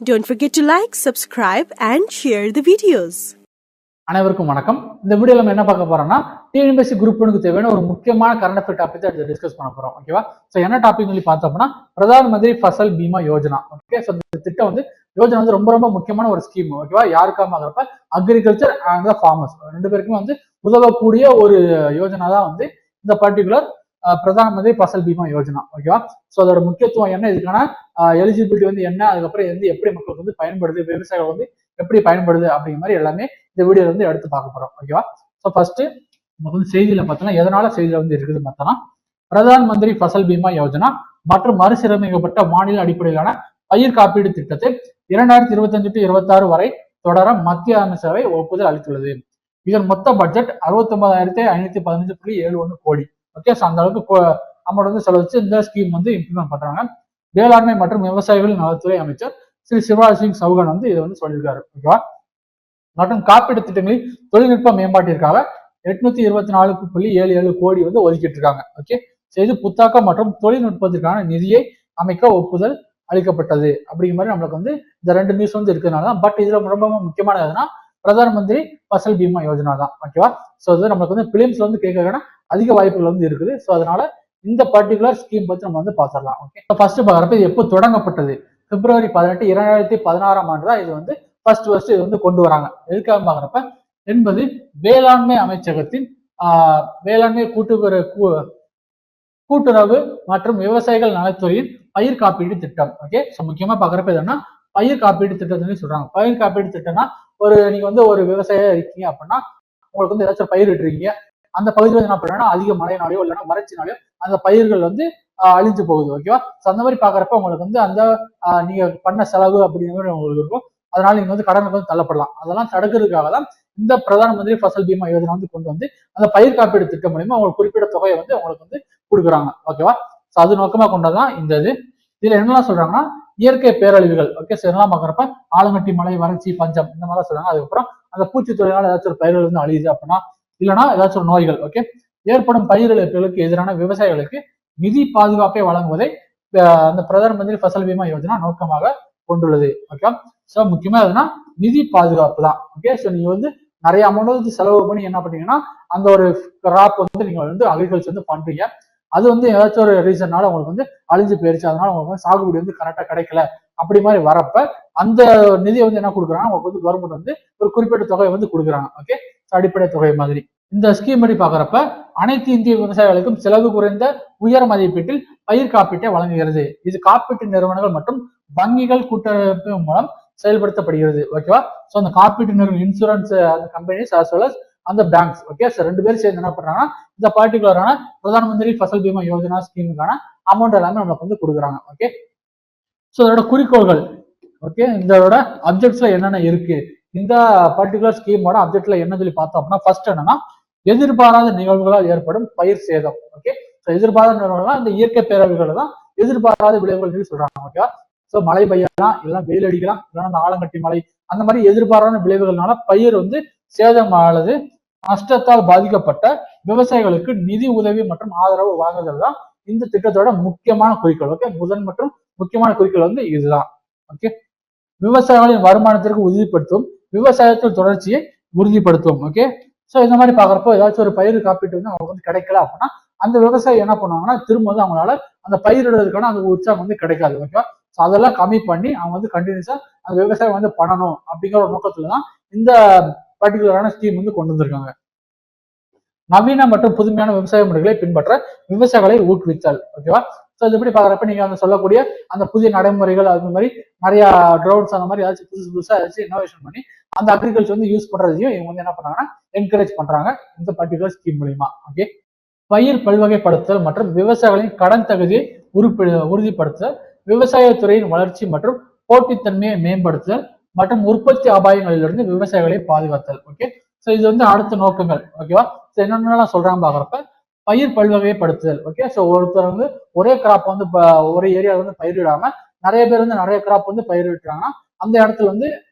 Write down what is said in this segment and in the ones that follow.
Don't forget to like, subscribe and share the videos. அனைவருக்கும் வணக்கம். இந்த வீடியோல நம்ம என்ன பார்க்க போறோம்னா டிஎன்பிஎஸ்சி குரூப் 1க்கு தேவையான ஒரு முக்கியமான கரண்ட் அஃபேர் டாபிக் தான் டிஸ்கஸ் பண்ண போறோம். ஓகேவா? சோ என்ன டாபிக் சொல்லி பார்த்தோம்னா பிரதான் மந்திரி ஃபசல் பீமா யோஜனா. ஓகே, சோ இந்த திட்டம் யோஜனா ரொம்ப முக்கியமான ஒரு ஸ்கீம். ஓகேவா? யாருக்காகறப்ப அக்ரிகல்ச்சர் அண்ட் த ஃபார்மர்ஸ் ரெண்டு பேருக்குமே உதவக்கூடிய ஒரு யோஜனா தான் இந்த பர்டிகுலர் பிரதான் மந்திரி ஃபசல் பீமா யோஜனா. ஓகேவா? சோ அதோட முக்கியத்துவம் என்ன, இதுக்கான எலிஜிபிலிட்டி என்ன, அதுக்கப்புறம் எப்படி மக்களுக்கு பயன்படுது, விவசாயிகள் எப்படி பயன்படுது அப்படிங்கிற மாதிரி எல்லாமே இந்த வீடியோல எடுத்து பார்க்க போறோம். ஓகேவா? ஸோ ஃபர்ஸ்ட் நமக்கு செய்தியில பார்த்தோம்னா எதனால செய்தியில இருக்குது பார்த்தோம்னா பிரதான் மந்திரி ஃபசல் பீமா யோஜனா மற்றும் மறுசீரமைக்கப்பட்ட மாநில அடிப்படையிலான பயிர் காப்பீடு திட்டத்தை 2025 to 26 வரை தொடர மத்திய அமைச்சரவை ஒப்புதல் அளித்துள்ளது. இதன் மொத்த பட்ஜெட் 69,515.71 கோடி. ஓகே, அந்த அளவுக்கு அமௌண்ட் செலவச்சு இந்த ஸ்கீம் இம்ப்ளிமெண்ட் பண்றாங்க. வேளாண்மை மற்றும் விவசாயிகள் நலத்துறை அமைச்சர் ஸ்ரீ சிவராஜ் சிங் சௌகான் இதை சொல்லியிருக்காரு. ஓகேவா? மற்றும் காப்பீடு திட்டங்களில் தொழில்நுட்ப மேம்பாட்டிற்காக 824.77 கோடி ஒதுக்கிட்டு இருக்காங்க. ஓகே, இது புத்தாக்கம் மற்றும் தொழில்நுட்பத்திற்கான நிதியை அமைக்க ஒப்புதல் அளிக்கப்பட்டது அப்படிங்கிற மாதிரி நம்மளுக்கு இந்த ரெண்டு நியூஸ் இருக்கிறதுனால தான். பட் இதுல ரொம்ப முக்கியமானது எதுனா பிரதான் மந்திரி ஃபசல் பீமா யோஜனா தான். ஓகேவா? சோ இது நம்மளுக்கு பிலிம்ஸ்ல கேட்கறதுனா அதிக வாய்ப்புகள் இருக்குது. ஸோ அதனால இந்த பர்டிகுலர் ஸ்கீம் பத்தி நம்ம பார்த்துடலாம். ஓகே, ஃபர்ஸ்ட் பாக்குறப்ப இது எப்போ தொடங்கப்பட்டது? February 18, 2016 தான் இது ஃபர்ஸ்ட் இது கொண்டு வராங்க. எதுக்காக பாக்குறப்ப என்பது வேளாண்மை அமைச்சகத்தின் வேளாண்மை கூட்டுறவு மற்றும் விவசாயிகள் நலத்துறையின் பயிர் காப்பீடு திட்டம். ஓகே, சோ முக்கியமா பாக்குறப்ப என்னன்னா பயிர் காப்பீடு திட்டம்னு சொல்றாங்க. பயிர் காப்பீடு திட்டம்னா நீங்க ஒரு விவசாயியா இருக்கீங்க அப்படின்னா உங்களுக்கு ஏதாச்சும் பயிர் இட்டுருக்கீங்க, அந்த பகுதியில் என்ன பண்றேன்னா அதிக மழையினாலையோ இல்லைன்னா வறட்சினாலையோ அந்த பயிர்கள் அழிஞ்சு போகுது. ஓகேவா? அந்த மாதிரி பாக்குறப்ப உங்களுக்கு அந்த நீங்க பண்ண செலவு அப்படிங்கிற உங்களுக்கு இருக்கும். அதனால நீங்க கடனுக்கு தள்ளப்படலாம். அதெல்லாம் தடுக்கிறதுக்காக தான் இந்த பிரதான் மந்திரி ஃபசல் பீமா யோஜனா கொண்டு அந்த பயிர் காப்பீடு திட்டம் மூலியமா உங்களுக்கு குறிப்பிட்ட தொகையை உங்களுக்கு கொடுக்குறாங்க. ஓகேவா? சோ அது நோக்கமா கொண்டதான் இந்த இதுல என்னெல்லாம் சொல்றாங்கன்னா இயற்கை பேரழிவுகள். ஓகே, சோ என்னெல்லாம் பாக்குறப்ப ஆலங்கட்டி மழை, வறட்சி, பஞ்சம் இந்த மாதிரி சொல்றாங்க. அதுக்கப்புறம் அந்த பூச்சித்துறையினால ஏதாச்சும் ஒரு பயிர்கள் அழியுது அப்படின்னா, இல்லைன்னா ஏதாச்சும் ஒரு நோய்கள், ஓகே, ஏற்படும் பயிர் இழப்புகளுக்கு எதிரான விவசாயிகளுக்கு நிதி பாதுகாப்பை வழங்குவதை அந்த பிரதான் மந்திரி ஃபசல் பீமா யோஜனா நோக்கமாக கொண்டுள்ளது. ஓகே, சோ முக்கியமா எதுனா நிதி பாதுகாப்பு தான். ஓகே, சோ நீங்க நிறைய அமௌண்ட் செலவு பண்ணி என்ன பண்ணீங்கன்னா அந்த ஒரு கிராப் நீங்க அக்ரிகல்ச்சர் பண்றீங்க, அது ஏதாச்சும் ஒரு ரீசன்னால உங்களுக்கு அழிஞ்சு போயிருச்சு, அதனால உங்களுக்கு சாகுபடி கரெக்டா கிடைக்கல அப்படி மாதிரி வரப்ப அந்த நிதியை என்ன கொடுக்குறாங்க உங்களுக்கு கவர்மெண்ட் ஒரு குறிப்பிட்ட தொகையை கொடுக்குறாங்க. ஓகே, அடிப்படை தொகை மாதிரி. இந்த ஸ்கீம் படி பாக்குறப்ப அனைத்து இந்திய விவசாயிகளுக்கும் செலவு குறைந்த உயர் மதிப்பீட்டில் பயிர் காப்பீட்டை வழங்குகிறது. இது காப்பீட்டு நிறுவனங்கள் மற்றும் வங்கிகள் கூட்டமைப்பு மூலம் செயல்படுத்தப்படுகிறது. ஓகேவா? சோ அந்த காப்பீட்டு நிறுவனம், இன்சூரன்ஸ் அந்த கம்பெனிஸ் as well as அந்த பேங்க்ஸ், ஓகே, சோ ரெண்டு பேரும் சேர்ந்து என்ன பண்றாங்கன்னா இந்த பர்டிகுலரான பிரதான் மந்திரி ஃபசல் பீமா யோஜனா ஸ்கீமுக்கான அமௌண்ட் எல்லாமே நம்மளுக்கு கொடுக்குறாங்க. ஓகே, சோ அதோட குறிக்கோள்கள், ஓகே, இதோட அப்ஜெக்ட்ஸ்ல என்னென்ன இருக்கு, இந்த பர்டிகுலர் ஸ்கீமோட அப்ஜெக்ட்ல என்ன சொல்லி பார்த்தோம் அப்படின்னா ஃபர்ஸ்ட் என்னன்னா எதிர்பாராத நிகழ்வுகளால் ஏற்படும் பயிர் சேதம். ஓகே, எதிர்பாராத நிகழ்வுகள் இந்த இயற்கை பேரழிவுகள் தான் எதிர்பாராத விளைவுகள் சொல்றாங்க. ஓகேவா? சோ மழை பெய்யலாம், இல்லைன்னா வெயில் அடிக்கலாம், இல்லைன்னா அந்த ஆலங்கட்டி மழை, அந்த மாதிரி எதிர்பாராத விளைவுகள்னால பயிர் சேதம் அல்லது நஷ்டத்தால் பாதிக்கப்பட்ட விவசாயிகளுக்கு நிதி உதவி மற்றும் ஆதரவு வாங்குதல் தான் இந்த திட்டத்தோட முக்கியமான குறிக்கோள். ஓகே, முதன் மற்றும் முக்கியமான குறிக்கோள் இதுதான். ஓகே, விவசாயிகளின் வருமானத்திற்கு உறுதிப்படுத்தும், விவசாயத்தில் தொடர்ச்சியை உறுதிப்படுத்தும். ஓகே, சோ இந்த மாதிரி பாக்குறப்போ ஏதாச்சும் ஒரு பயிர் காப்பீட்டு அவங்களுக்கு கிடைக்கல அப்படின்னா அந்த விவசாயி என்ன பண்ணுவாங்கன்னா திரும்ப அவங்களால அந்த பயிரிடுறதுக்கான அந்த உற்சாகம் கிடைக்காது. ஓகேவா? சோ அதெல்லாம் கம்மி பண்ணி அவங்க கண்டினியூஸா அந்த விவசாயம் பண்ணணும் அப்படிங்கிற ஒரு நோக்கத்துலதான் இந்த பர்டிகுலரான ஸ்கீம் கொண்டு வந்திருக்காங்க. நவீன மற்றும் புதுமையான விவசாய முறைகளை பின்பற்ற விவசாயிகளை ஊக்குவித்தல். ஓகேவா? சோ இது எப்படி பாக்குறப்ப நீங்க சொல்லக்கூடிய அந்த புதிய நடைமுறைகள், அது மாதிரி நிறைய ட்ரோன்ஸ் அந்த மாதிரி ஏதாச்சும் புதுசா ஏதாச்சும் இன்னோவேஷன் பண்ணி அந்த அக்ரிகல்ச்சர் யூஸ் பண்றதையும் இவங்க என்ன பண்றாங்கன்னா என்கரேஜ் பண்றாங்க இந்த பர்டிகுலர் ஸ்கீம் மூலியமா. ஓகே, பயிர் பல்வகைப்படுத்தல் மற்றும் விவசாயிகளின் கடன் தகுதியை உறுதிப்படுத்துதல், விவசாயத்துறையின் வளர்ச்சி மற்றும் போட்டித்தன்மையை மேம்படுத்துதல் மற்றும் உற்பத்தி அபாயங்களிலிருந்து விவசாயிகளை பாதுகாத்தல். ஓகே, சோ இது அடுத்த நோக்கங்கள். ஓகேவா? சோ என்னென்னலாம் சொல்றாங்க பாக்குறப்ப பயிர் பல்வகைப்படுத்துதல். ஓகே, சோ ஒருத்தர் ஒரே கிராப் ஒரே ஏரியாவில் பயிரிடாம நிறைய பேர் நிறைய கிராப் பயிரிடுறாங்கன்னா அந்த இடத்துல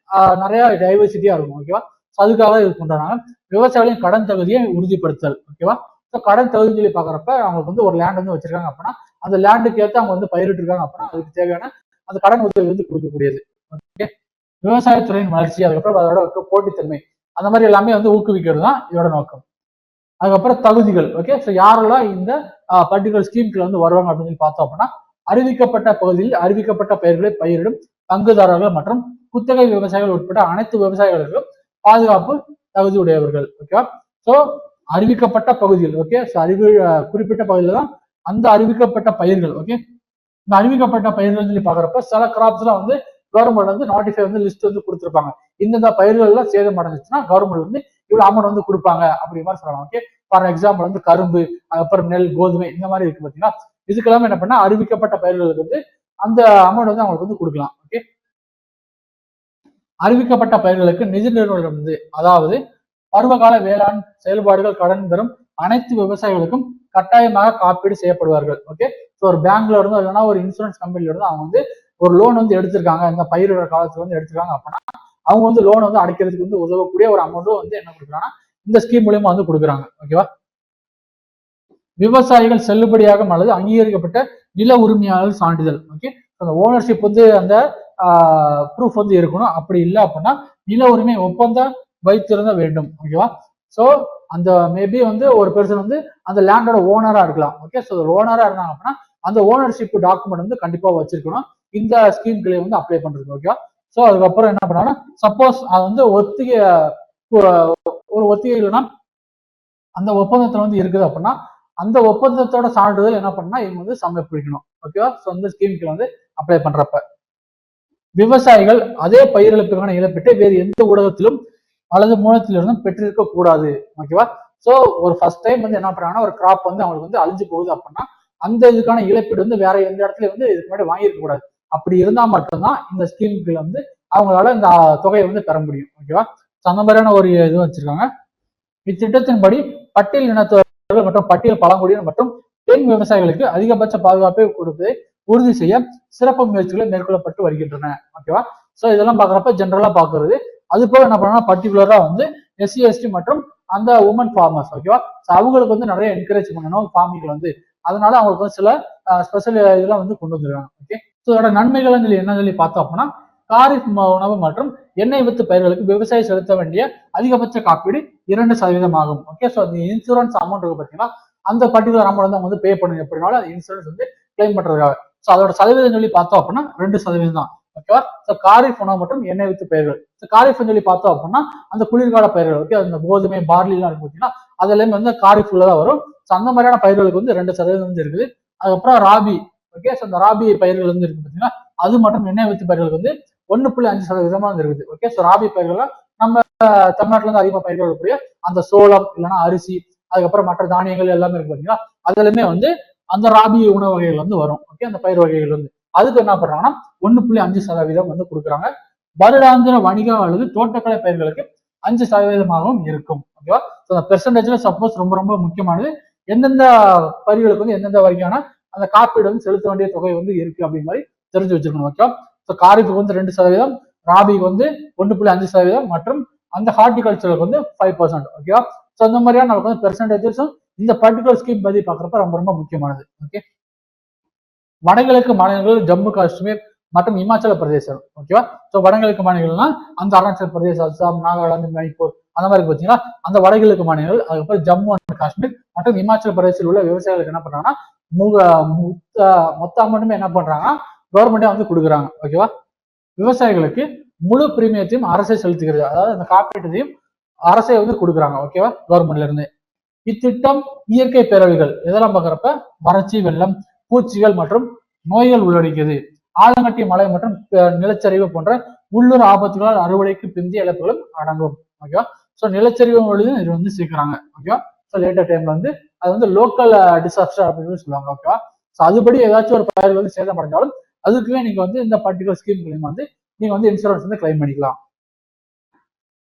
நிறைய டைவர்சிட்டியா இருக்கும். ஓகேவா? அதுக்காக இது பண்றாங்க. விவசாயிகளின் கடன் தகுதியை உறுதிப்படுத்தல். ஓகேவா? ஸோ கடன் தகுதி சொல்லி பாக்குறப்ப அவங்களுக்கு ஒரு லேண்ட் வச்சிருக்காங்க அப்படின்னா அந்த லேண்டுக்கு ஏற்ற அவங்க பயிரிட்டு இருக்காங்க அப்படின்னா அதுக்கு தேவையான அந்த கடன் உதவி கொடுக்கக்கூடியது. ஓகே, விவசாயத்துறையின் வளர்ச்சி, அதுக்கப்புறம் அதோட போட்டித்தன்மை, அந்த மாதிரி எல்லாமே வந்து ஊக்குவிக்கிறது தான் இதோட நோக்கம். அதுக்கப்புறம் தகுதிகள். ஓகே, ஸோ யாரெல்லாம் இந்த பர்டிகுலர் ஸ்கீம்ல வந்து வருவாங்க அப்படின்னு சொல்லி பார்த்தோம் அப்படின்னா, அறிவிக்கப்பட்ட பகுதியில் அறிவிக்கப்பட்ட பயிர்களை பயிரிடும் பங்குதாரர்கள் மற்றும் குத்தகை விவசாயிகள் உட்பட அனைத்து விவசாயிகளுக்கும் பாதுகாப்பு தகுதி உடையவர்கள். ஓகேவா, ஸோ அறிவிக்கப்பட்ட பகுதியில், ஓகே, ஸோ குறிப்பிட்ட பகுதியில் தான் அந்த அறிவிக்கப்பட்ட பயிர்கள். ஓகே, இந்த அறிவிக்கப்பட்ட பயிர்கள் சொல்லி பாக்குறப்ப சில கிராப்ஸ்லாம் வந்து கவர்மெண்ட் வந்து நோட்டிஃபை வந்து லிஸ்ட் வந்து கொடுத்துருப்பாங்க. இந்த பயிர்கள் எல்லாம் சேதம் அடைஞ்சிச்சுன்னா கவர்மெண்ட் வந்து இவ்வளவு அமௌண்ட் வந்து கொடுப்பாங்க அப்படி மாதிரி சொல்லலாம். ஓகே, ஃபார் எக்ஸாம்பிள் வந்து கரும்பு, அதுக்கப்புறம் நெல், கோதுமை, இந்த மாதிரி இருக்கு பாத்தீங்கன்னா, இதுக்கெல்லாமே என்ன பண்ணா அறிவிக்கப்பட்ட பயிர்களுக்கு வந்து அந்த அமௌண்ட் வந்து அவங்களுக்கு வந்து கொடுக்கலாம். ஓகே, அறிவிக்கப்பட்ட பயிர்களுக்கு நிதி நிறுவனம் வந்து, அதாவது பருவகால வேளாண் செயல்பாடுகள் கடன் தரும் அனைத்து விவசாயிகளுக்கும் கட்டாயமாக காப்பீடு செய்யப்படுவார்கள். ஓகே, ஸோ ஒரு பேங்க்ல இருந்து இல்லைன்னா ஒரு இன்சூரன்ஸ் கம்பெனில இருந்து அவங்க வந்து ஒரு லோன் வந்து எடுத்திருக்காங்க, இந்த பயிரோட காலத்துல வந்து எடுத்திருக்காங்க அப்படின்னா அவங்க வந்து லோன் வந்து அடைக்கிறதுக்கு வந்து உதவக்கூடிய ஒரு அமௌண்ட்டும் வந்து என்ன கொடுக்குறாங்கன்னா இந்த ஸ்கீம் மூலியமா வந்து கொடுக்குறாங்க. ஓகேவா, விவசாயிகள் செல்லுபடியாகும் அல்லது அங்கீகரிக்கப்பட்ட நில உரிமையாளர் சான்றிதழ். ஓகே, அந்த ஓனர்ஷிப் வந்து அந்த ப்ரூஃப் வந்து இருக்கணும். அப்படி இல்லை அப்படின்னா நில உரிமை ஒப்பந்தம் வைத்திருந்த வேண்டும். ஓகேவா, ஸோ அந்த மேபி வந்து ஒரு பெர்சன் வந்து அந்த லேண்டோட ஓனரா இருக்கலாம். ஓகே, ஸோ ஓனரா இருந்தாங்க அப்படின்னா அந்த ஓனர்ஷிப் டாக்குமெண்ட் வந்து கண்டிப்பா வச்சிருக்கணும் இந்த ஸ்கீம்களை வந்து அப்ளை பண்றது. ஓகேவா, ஸோ அதுக்கப்புறம் என்ன பண்ணாங்கன்னா சப்போஸ் அது வந்து ஒரு ஒத்திகை இல்லைன்னா அந்த ஒப்பந்தத்துல வந்து இருக்குது அப்படின்னா அந்த ஒப்பந்தத்தோட சான்றிதழ் என்ன பண்ணா இவங்க வந்து சமர்ப்பிக்கணும். ஓகேவா, ஸோ இந்த ஸ்கீமுக்கு வந்து அப்ளை பண்றப்ப விவசாயிகள் அதே பயிரிழப்புக்கான இழப்பீட்டை வேறு எந்த ஊடகத்திலும் அல்லது மூலத்திலிருந்தும் பெற்றிருக்க கூடாது. ஓகேவா, ஸோ ஒரு ஃபர்ஸ்ட் டைம் வந்து என்ன பண்றாங்கன்னா ஒரு கிராப் வந்து அவங்களுக்கு வந்து அழிஞ்சு போகுது அப்படின்னா அந்த இதுக்கான இழப்பீடு வந்து வேற எந்த இடத்துல வந்து இதுக்கு முன்னாடி வாங்கியிருக்க கூடாது. அப்படி இருந்தா மட்டும்தான் இந்த ஸ்கீமுக்கு வந்து அவங்களால இந்த தொகையை வந்து பெற முடியும். ஓகேவா, அந்த மாதிரியான ஒரு இது வச்சிருக்காங்க. இத்திட்டத்தின்படி பட்டியல் இனத்தவர்கள் மற்றும் பட்டியல் பழங்குடியினர் மற்றும் பெண் விவசாயிகளுக்கு அதிகபட்ச பாதுகாப்பை கொடுப்பதை உறுதி செய்ய சிறப்பு முயற்சிகள் மேற்கொள்ளப்பட்டு வருகின்றன. ஓகேவா, ஸோ இதெல்லாம் பாக்குறப்ப ஜென்ரலா பாக்குறது. அது போக என்ன பண்ணா பர்டிகுலரா வந்து எஸ்சி எஸ்டி மற்றும் அந்த உமன் ஃபார்மர்ஸ். ஓகேவா, ஸோ அவங்களுக்கு வந்து நிறைய என்கரேஜ் பண்ணணும் ஃபார்மிங் வந்து, அதனால அவங்களுக்கு வந்து சில ஸ்பெஷல் இதெல்லாம் வந்து கொண்டு வந்துருக்காங்க. ஓகே, ஸோ இதோட நன்மைகள் என்ன சொல்லி பார்த்தோம் அப்படின்னா காரிஃப் உணவு மற்றும் எண்ணெய் வித்து பயிர்களுக்கு விவசாயி செலுத்த வேண்டிய அதிகபட்ச காப்பீடு 2% ஆகும். ஓகே, ஸோ அந்த இன்சூரன்ஸ் அமௌண்ட் இருக்கு பார்த்தீங்கன்னா அந்த பர்டிகுலர் அமௌண்ட் வந்து அவங்க வந்து பே பண்ணணும் எப்படினாலும் அது இன்சூரன்ஸ் வந்து கிளைம் பண்றதுக்காக. ஸோ அதோட சதவீதம் சொல்லி பார்த்தோம் அப்படின்னா 2% தான். ஓகேவா, ஸோ காரிஃப் உணவு மற்றும் எண்ணெய் வித்து பயிர்கள். ஸோ காரிஃப் சொல்லி பார்த்தோம் அப்படின்னா அந்த குளிர்கால பயிர்கள். ஓகே, அந்த கோதுமை, பார்லி எல்லாம் இருக்கு பார்த்தீங்கன்னா அதுல வந்து காரிஃப் உள்ளதா வரும். ஸோ அந்த மாதிரியான பயிர்களுக்கு வந்து 2% வந்து இருக்குது. அதுக்கப்புறம் ராபி. ஓகே, ஸோ அந்த ராபி பயிர்கள் வந்து இருக்கு பார்த்தீங்கன்னா அது மற்றும் எண்ணெய் வித்து பயிர்களுக்கு வந்து 1.5% இருக்குது. ஓகே, ஸோ ராபி பயிர்கள் நம்ம தமிழ்நாட்டுல இருந்து அதிகமாக பயிர்கள் இருக்கக்கூடிய அந்த சோளம் இல்லைன்னா அரிசி, அதுக்கப்புறம் மற்ற தானியங்கள் எல்லாமே இருக்கு பார்த்தீங்கன்னா அதுலயுமே வந்து அந்த ராபி உணவு வகைகள் வந்து வரும். ஓகே, அந்த பயிர் வகைகள் வந்து அதுக்கு என்ன பண்றாங்கன்னா 1.5% வந்து கொடுக்குறாங்க. வருடாந்திர வணிக அல்லது தோட்டக்கலை பயிர்களுக்கு 5%ஆகவும் இருக்கும். ஓகேவா, ஸோ பெர்சன்டேஜ்ல சப்போஸ் ரொம்ப ரொம்ப முக்கியமானது எந்தெந்த பயிர்களுக்கு வந்து எந்தெந்த வகையான அந்த காப்பீடு வந்து செலுத்த வேண்டிய தொகை வந்து இருக்கு அப்படிங்கிற மாதிரி தெரிஞ்சு வச்சிருக்கணும். ஓகே, ஸோ காரிஃபுக்கு வந்து 2%, ராபிக்கு வந்து 1.5% மற்றும் அந்த ஹார்டிகல்ச்சருக்கு வந்து 5%. ஓகேவா, ஸோ அந்த மாதிரியான நமக்கு வந்து பெர்சன்டேஜஸும் இந்த பர்டிகுலர் ஸ்கீம் பத்தி பாக்குறப்ப ரொம்ப ரொம்ப முக்கியமானது. ஓகே, வடகிழக்கு மாநிலங்கள் ஜம்மு காஷ்மீர் மற்றும் இமாச்சல பிரதேசம். ஓகேவா, ஸோ வடகிழக்கு மாநிலங்கள்னா அந்த அருணாச்சல் பிரதேச், அஸ்ஸாம், நாகாலாந்து, மணிப்பூர் அந்த மாதிரி பார்த்தீங்கன்னா அந்த வடகிழக்கு மாநிலங்கள், அதுக்கப்புறம் ஜம்மு அண்ட் காஷ்மீர் மற்றும் இமாச்சல பிரதேசத்தில் உள்ள விவசாயிகளுக்கு என்ன பண்றாங்கன்னா மொத்த அமௌண்ட்டுமே என்ன பண்றாங்கன்னா கவர்மெண்டே வந்து கொடுக்குறாங்க. ஓகேவா, விவசாயிகளுக்கு முழு பிரீமியத்தையும் அரசே செலுத்துகிறது. அதாவது அந்த காப்பீட்டையும் அரசே வந்து கொடுக்குறாங்க. ஓகேவா, கவர்மெண்ட்ல இருந்து. இத்திட்டம் இயற்கை பேரழிவுகள் இதெல்லாம் பாக்குறப்ப வறட்சி, வெள்ளம், பூச்சிகள் மற்றும் நோய்கள் உள்ளடக்கியது. ஆலங்கட்டி மழை மற்றும் நிலச்சரிவு போன்ற உள்ளூர் ஆபத்துகளால் அறுவடைக்கு பிந்தைய இழப்புகளும் அடங்கும். ஓகேவா, ஸோ நிலச்சரிவு பொழுது இது வந்து சேர்க்கிறாங்க. ஓகேவா, ஸோ லேட்டர் டைம்ல வந்து அது வந்து லோக்கல் டிசாஸ்டர் அப்படின்னு சொல்லுவாங்க. ஓகேவா, ஸோ அதுபடி ஏதாச்சும் ஒரு பயிர் வந்து சேதம் அடைஞ்சாலும் அதுக்குமே நீங்க வந்து இந்த பர்டிகுலர் ஸ்கீம் மூலியமா வந்து நீங்க வந்து இன்சூரன்ஸ் வந்து கிளைம் பண்ணிக்கலாம்.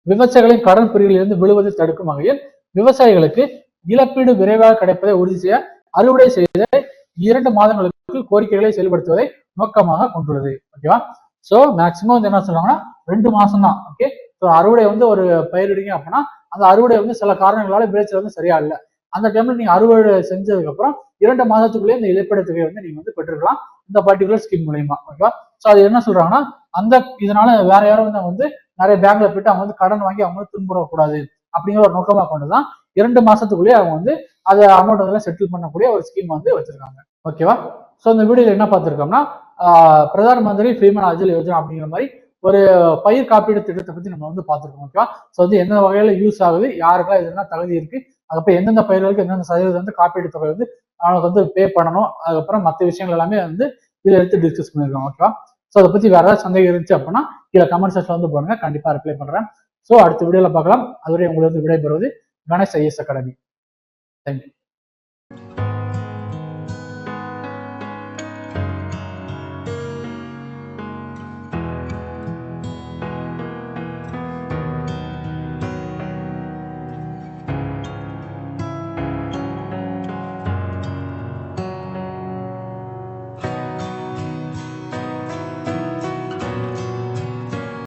விவசாயிகளின் கடன் பிரிவில் இருந்து விழுவதை தடுக்கும் வகையில் விவசாயிகளுக்கு இழப்பீடு விரைவாக கிடைப்பதை உறுதி செய்ய அறுவடை செய்த 2 மாதங்களுக்கு கோரிக்கைகளை செயல்படுத்துவதை நோக்கமாக கொண்டுள்ளது. ஓகேவா, ஸோ மேக்சிமம் வந்து என்ன சொல்றாங்கன்னா 2 மாசம் தான். ஓகே, ஸோ அறுவடை வந்து ஒரு பயிரிடுங்க அப்படின்னா அந்த அறுவடை வந்து சில காரணங்களால விளைச்சல் வந்து சரியா இல்லை. அந்த டைம்ல நீங்க அறுவடை செஞ்சதுக்கு அப்புறம் 2 மாதத்துக்குள்ளேயே இந்த இழப்பீடு தொகையை வந்து நீங்க வந்து பெற்றுக்கலாம் இந்த பர்டிகுலர் ஸ்கீம் மூலயமா. ஓகேவா, ஸோ அது என்ன சொல்றாங்கன்னா அந்த இதனால வேற யாரும் வந்து நிறைய பேங்க்ல போயிட்டு அவங்க வந்து கடன் வாங்கி அவங்க வந்து துன்புறக்கூடாது அப்படிங்கிற ஒரு நோக்கமா கொண்டுதான் 2 மாசத்துக்குள்ளேயே அவங்க வந்து அதை அமௌண்ட் வந்து செட்டில் பண்ணக்கூடிய ஒரு ஸ்கீம் வந்து வச்சிருக்காங்க. ஓகேவா? ஸோ இந்த வீடியோல என்ன பார்த்திருக்கோம்னா பிரதான் மந்திரி பீமன் அஜல் யோஜனா அப்படிங்கிற மாதிரி ஒரு பயிர் காப்பீடு திட்டத்தை பத்தி நம்ம வந்து பார்த்துருக்கோம். ஓகேவா? ஸோ வந்து எந்த வகையில யூஸ் ஆகுது, யாருக்கெல்லாம் இதுனா தகுதி இருக்கு, அதுக்கப்புறம் எந்தெந்த பயிர்களுக்கு எந்தெந்த சதவீதம் வந்து காப்பீடு தொகை வந்து அவங்களுக்கு வந்து பே பண்ணணும், அதுக்கப்புறம் மற்ற விஷயங்கள் எல்லாமே வந்து இதுல எடுத்து டிஸ்கஸ் பண்ணிருக்கோம். ஓகேவா? ஸோ அதை பத்தி வேற ஏதாவது சந்தேகம் இருந்துச்சு அப்படின்னா கீழே கமெண்ட் செக்ஷன் வந்து போடுங்க, கண்டிப்பா ரிப்ளை பண்றேன். ஸோ அடுத்த வீடியோல பார்க்கலாம். அதுவரை உங்களுக்கு விடைபெறுவது கணேஷ் ஐஎஸ் அகாடமி. தேங்க்யூ.